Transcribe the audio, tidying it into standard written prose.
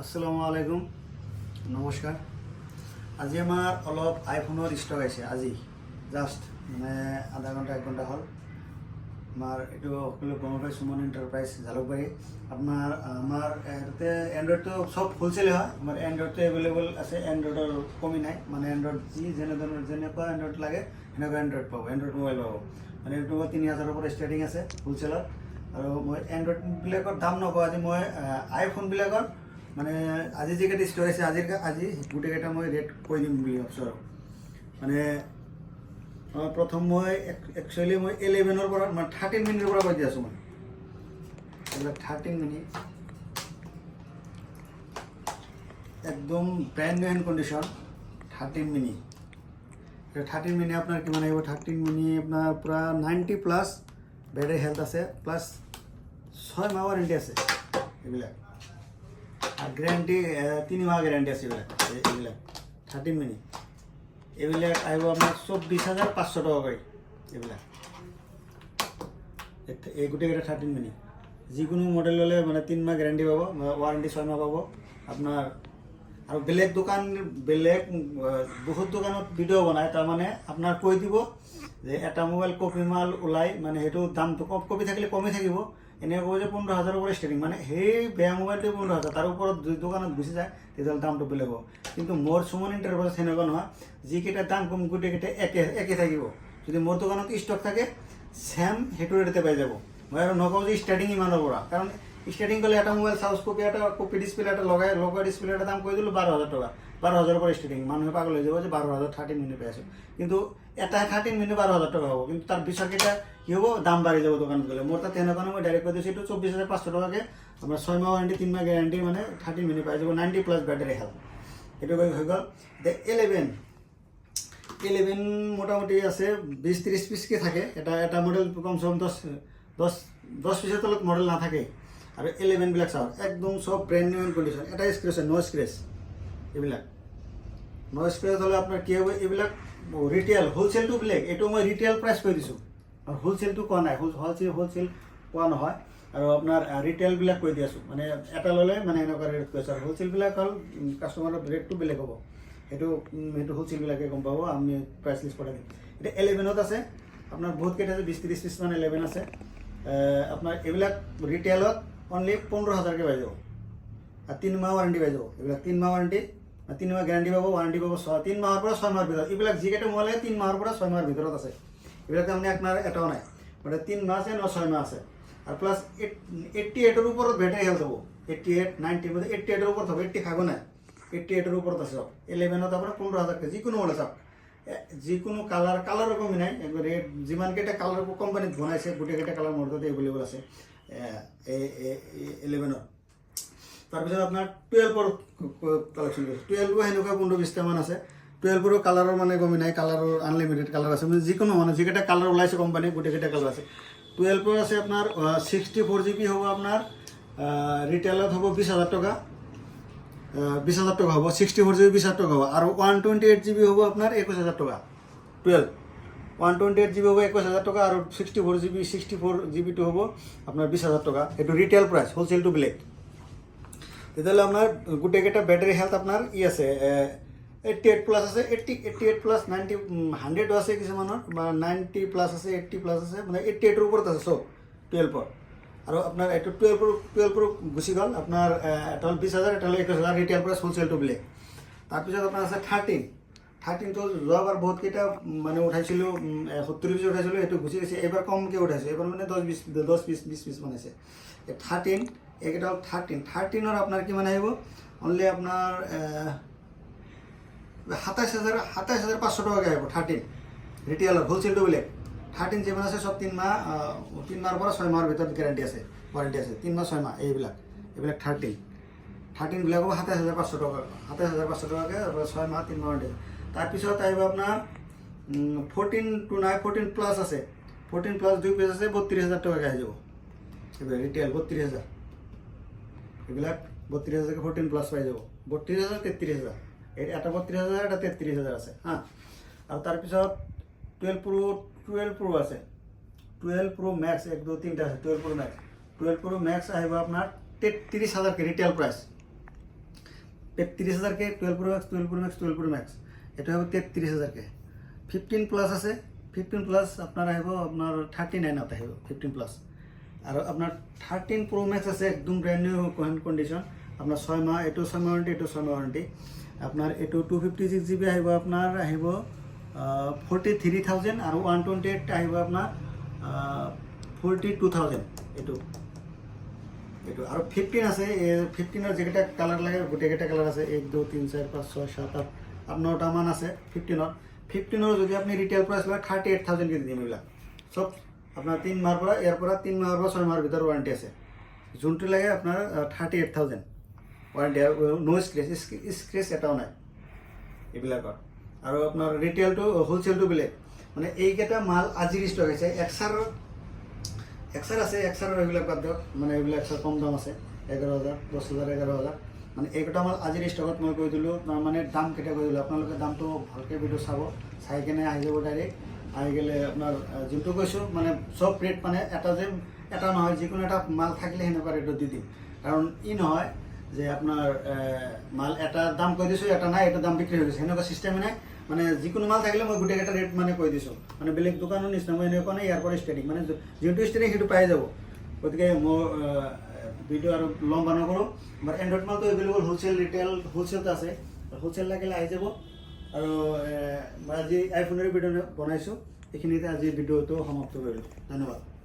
আসসালামু আলাইকুম নমস্কাৰ আজি আমাৰ অলপ আইফোনৰ ষ্টক আছে আজি জাষ্ট মানে আধা ঘণ্টা 1 ঘণ্টা হ'ল আমাৰ এইটো সকলো গম পাই সুমন এণ্টাৰপ্ৰাইজ জালুকবাৰী আপোনাৰ আমাৰ ইয়াতে এণ্ড্ৰইডটো চব হোলচেল হয় আমাৰ এণ্ড্ৰইডটো এভেইলেবল আছে এণ্ড্ৰইডৰ কমি নাই মানে এণ্ড্ৰইড যি যেনেকুৱা এণ্ড্ৰইড লাগে সেনেকুৱা এণ্ড্ৰইড পাব এণ্ড্ৰইড মোবাইল পাব মানে এইটো 3000ৰ পৰা ষ্টাৰ্টিং আছে হোলচেলত আৰু মই এণ্ড্ৰইডবিলাকৰ দাম নকওঁ আজি মই আইফোনবিলাকৰ মানে আজি যেটা ষ্টক আছে আজি গোটেইকেইটা মই ৰেট কৈ দিম বুলি ভাবিছোঁ আৰু মানে প্ৰথম মই একচুৱেলি মই 11ৰ পৰা মানে 13 মিনিটৰ পৰা কৈ দি আছোঁ মই এইবিলাক 13 মিনিট একদম brand new condition 13 minute 13 minute আপোনাৰ কিমান আহিব 13 মিনিট আপোনাৰ পূৰা 90 প্লাছ বেটাৰী হেল্থ আছে প্লাছ 6 মাহ ৱাৰেণ্টি আছে এইবিলাক গ্যাৰাণ্টি 3 মাহ গ্যাৰাণ্টি আছে এইবিলাক 13 মিনিট এইবিলাক আহিব আপোনাৰ 24,500 টকা কৰি এইবিলাক এই গোটেইকেইটা 13 মিনিট যিকোনো মডেল ল'লে মানে 3 মাহ গ্যাৰাণ্টি পাব ৱাৰেণ্টি 6 মাহ পাব আপোনাৰ আৰু বেলেগ বহুত দোকানত ভিডিঅ' বনায় তাৰমানে আপোনাৰ কৈ দিব যে এটা মোবাইল কপি মাল ওলাই মানে সেইটো দামটো কপি থাকিলে কমি থাকিব এনেকৈ ক'ব যে 15,000ৰ পৰা ষ্টাৰ্টিং মানে সেই বেয়া মোবাইলটো 15,000 তাৰ ওপৰত যদি দোকানত গুচি যায় তেতিয়াহ'লে দামটো বেলেগ হ'ব কিন্তু মোৰ সুমন এণ্টাৰপ্ৰাইজ সেনেকুৱা নহয় যিকেইটা দাম কম গোটেইকেইটা একে থাকিব যদি মোৰ দোকানত ষ্টক থাকে ছেম সেইটো ৰেটতে পাই যাব মই আৰু নকওঁ যে ষ্টাৰ্টিং ইমানৰ পৰা কাৰণ ষ্টাৰ্টিং কৰিলে এটা মোবাইল চাৰ্জ কপি ডিছপ্লে এটা লগোৱা ডিছপ্লে এটা দাম কৈ দিলোঁ 12,000 টকা 12,000ৰ পৰা ষ্টাৰ্টিং মানুহে পাগল হৈ যাব যে 12,000 13 মিনিট পাই আছোঁ কিন্তু এটা 13 মিনিট 12,000 টকা হ'ব কিন্তু তাৰ পিছৰকেইটা কি হ'ব দাম বাঢ়ি যাব দোকানত গ'লে মোৰ তাত তেনেকুৱা মই ডাইৰেক্ট কৈ দিছোঁ এইটো 24,500 টকাকৈ আপোনাৰ 6 মাহ ৱাৰেণ্টি 3 মাহ গ্যাৰাণ্টি মানে 13 মিনিট পাই যাব 90 প্লাছ বেটাৰী হেল্থ এইটো হৈ গ'ল এতিয়া 11 মোটামুটি আছে 20-30 পিছকৈ থাকে এটা মডেল কমচে কম 10 পিছৰ তলত মডেল নাথাকে আৰু 11 বিলাক চাওক একদম সব ব্ৰেণ্ড নিউ কণ্ডিশ্যন এটা স্ক্ৰেচ নো স্ক্ৰেচ এইবিলাক নো স্ক্ৰেচ হ'লে আপোনাৰ কি হ'ব এইবিলাক ৰিটেইল হোলচেলটো বেলেগ এইটো মই ৰিটেইল প্ৰাইচ কৈ দিছোঁ আৰু হোলচেলটো কোৱা নাই হোলচেল কোৱা নহয় আৰু আপোনাৰ ৰিটেইলবিলাক কৈ দি আছোঁ মানে এটা ল'লে মানে এনেকুৱা ৰেট কৈছোঁ আৰু হোলচেলবিলাক হ'ল কাষ্টমাৰৰ ৰেটটো বেলেগ হ'ব সেইটো হোলচেলবিলাকে গম পাব আমি প্ৰাইচ লিষ্ট পঠাই দিম এতিয়া 11ত আছে আপোনাৰ বহুতকেইটা আছে 20-30 পিছ মানে 11 আছে আপোনাৰ এইবিলাক ৰিটেইলত অনলি 15,000কৈ পাই যাব আৰু 3 মাহ ৱাৰেণ্টি পাই যাব এইবিলাক 3 মাহ ৱাৰেণ্টি 3 মাহ গ্যাৰাণ্টি পাব ৱাৰেণ্টি পাব 3 মাহৰ পৰা 6 মাহৰ ভিতৰত এইবিলাক যিকেইটা মোবাইল 3 মাহৰ পৰা 6 মাহৰ ভিতৰত আছে এইবিলাক তাৰমানে আপোনাৰ এটাও নাই মানে 3 মাহ আছে 6 মাহ আছে আৰু প্লাছ 88ৰ ওপৰত বেটাৰী হেল্থ হ'ব 88 90 মানে 88ৰ ওপৰত হ'ব 80 খাব নাই 88ৰ ওপৰত আছে 11ত আপোনাৰ 15,000কৈ যিকোনো মডেল চাওক যিকোনো কালাৰৰ কমি নাই ৰেট যিমানকেইটা কালাৰ কোম্পানীত বনাইছে গোটেইকেইটা কালাৰ মোৰ তাতে এভেইলেবল আছে 11ৰ তাৰপিছত আপোনাৰ 12ৰ কালেকশ্যন কৰিছোঁ 12ৰো সেনেকুৱা 15-20টামান আছে 12ৰো কালাৰৰ মানে কমি নাই কালাৰৰ আনলিমিটেড কালাৰ আছে মানে যিকোনো মানে যিকেইটা কালাৰ ওলাইছে কোম্পানী গোটেইকেইটা কালাৰ আছে 12ৰ আছে আপোনাৰ 64 GB হ'ব আপোনাৰ ৰিটেইলত হ'ব 20,000 টকা 20,000 টকা হ'ব 64 GB 20,000 টকা হ'ব আৰু 128 GB হ'ব আপোনাৰ 21,000 টকা 128 GB হ'ব 21,000 টকা আৰু 64 GB হ'ব আপোনাৰ 20,000 টকা এইটো ৰিটেইল প্ৰাইচ হোলচেলটো বেলেগ তেতিয়াহ'লে আপোনাৰ গোটেইকেইটা বেটাৰী হেল্থ আপোনাৰ আছে 88 প্লাছ আছে 88 প্লাছ 90 100 আছে কিছুমানৰ 90 প্লাছ আছে 80 প্লাছ আছে মানে 88ৰ ওপৰত আছে চব 12ৰ আৰু আপোনাৰ এইটো 12ৰ গুচি গ'ল আপোনাৰ এটা হ'ল 20,000 এটা হ'ল 21,000 ৰিটেইল প্ৰাইচ হোলচেলটো বেলেগ তাৰপিছত আপোনাৰ আছে 13টো যোৱাবাৰ বহুতকেইটা মানে উঠাইছিলোঁ 70 পিছ উঠাইছিলোঁ সেইটো গুচি গৈছে এইবাৰ কমকৈ উঠাইছোঁ এইবাৰ মানে 10-20 পিছ বনাইছে 13 এইকেইটা হ'ল 13ৰ আপোনাৰ কিমান আহিব অনলি আপোনাৰ 27,500 টকাকৈ আহিব 13 ৰিটেইলৰ হোলচেলটো বেলেগ 13 যিমান আছে চব 3 মাহৰ পৰা 6 মাহৰ ভিতৰত গ্যাৰাণ্টি আছে ৱাৰেণ্টি আছে 3 মাহ 6 মাহ এইবিলাক 13 বিলাক হ'ব 27,500 টকা 27,500 টকাকৈ 6 মাহ 3 মাহ ৱাৰেণ্টি তাৰপিছত আহিব আপোনাৰ 14 প্লাছ আছে 14 প্লাছ 2 পিছ আছে 32,000 টকাকৈ আহি যাব এইবিলাক ৰিটেইল 32,000 এইবিলাক 32,000কৈ 14 প্লাছ পাই যাব 32,000 33,000 এটা 32,000 এটা 33,000 আছে আৰু তাৰপিছত 12 Pro আছে 12 Pro Max 1 2 3টা আছে 12 Pro Max আহিব আপোনাৰ 33,000 কে রিটেল প্রাইস 33,000 কে 12 Pro Max 12 Pro Max এটা হবে 33,000 কে 15 প্লাস আছে 15 প্লাস আপনার আহিব আপনার 39 ত আহিব 15 প্লাস আর আপনার 13 Pro Max আছে একদম ব্র্যান্ড নিউ কন্ডিশন আপনার 6 মাহ এটো 6 মাহ ওয়ারেন্টি এটো 6 মাহ ওয়ারেন্টি আপনার এটো 256 GB আহিব আপনার আহিব 43,000 আর 128 আহিব আপনার 42,000 এটো এটো আর 15 আছে 15 এর যেটা কালার লাগে গোটেকেটা কালার আছে 1 2 3 4 5 6 7 8 আর 9টা মান আছে 15 এর যদি আপনি রিটেল প্রাইস লাগে 38,000 কে দিন এগুলা সব আপনার 3 মাস পর এর পর 3 মাস পর 6 মাসের ভিতর ওয়ারেন্টি আছে জুনটি লাগে আপনার 38,000 ওয়ারেন্টি নো স্ক্র্যাচ এটাও নাই এবিলাকৰ আৰ আপনাৰ ৰিটেল টু হোলসেল টু বেলেগ মানে এইকেটা মাল আজিৰ স্টক আছে এক্সার আছে এক্সার এগুলা বাদ দিয়ক মানে এগুলা এক্সার কম দাম আছে 11,000 10,000 11,000 মানে এইকেটা মাল আজিৰ স্টকত মই কৈ দিলোঁ মানে দাম কেটা কৈ দিলোঁ আপোনালোকে দামটো ভালকৈ ভিডিও চাব চাই কেনে আহি যাব ডাইৰেক্ট আহি গেলে আপনাৰ যোনটো কৈছোঁ মানে সব ৰেট মানে এটা নহয় যিকোনো এটা মাল থাকলে সেনেকুৱা রেটত দি দিম কারণ ই নহয় যে আপনার মাল এটা দাম কৈ দিছোঁ এটা নাই এটা দাম বিক্রি হৈ গৈছে সেনেকুৱা সিস্টেমে নাই মানে যিকোনো মাল থাকিলে মই গোটেইকেইটা ৰেট মানে কৈ দিছোঁ মানে বেলেগ দোকানৰ নিচিনা মই এনেকুৱা নাই ইয়াৰ পৰা ষ্টাৰ্টিং মানে যোনটো ষ্টাৰ্টিং সেইটো পাই যাব গতিকে মোৰ ভিডিও আৰু লম্বা নকৰোঁ আমাৰ এণ্ড্ৰইড মালটো এভেইলেবল হোলসেল ৰিটেল হোলসেলটো আছে হোলসেল লাগিলে আহি যাব আৰু মই আজি আইফোনেৰ ভিডিও বনাইছোঁ এইখিনিতে আজি ভিডিওটো সমাপ্ত কৰিলোঁ ধন্যবাদ।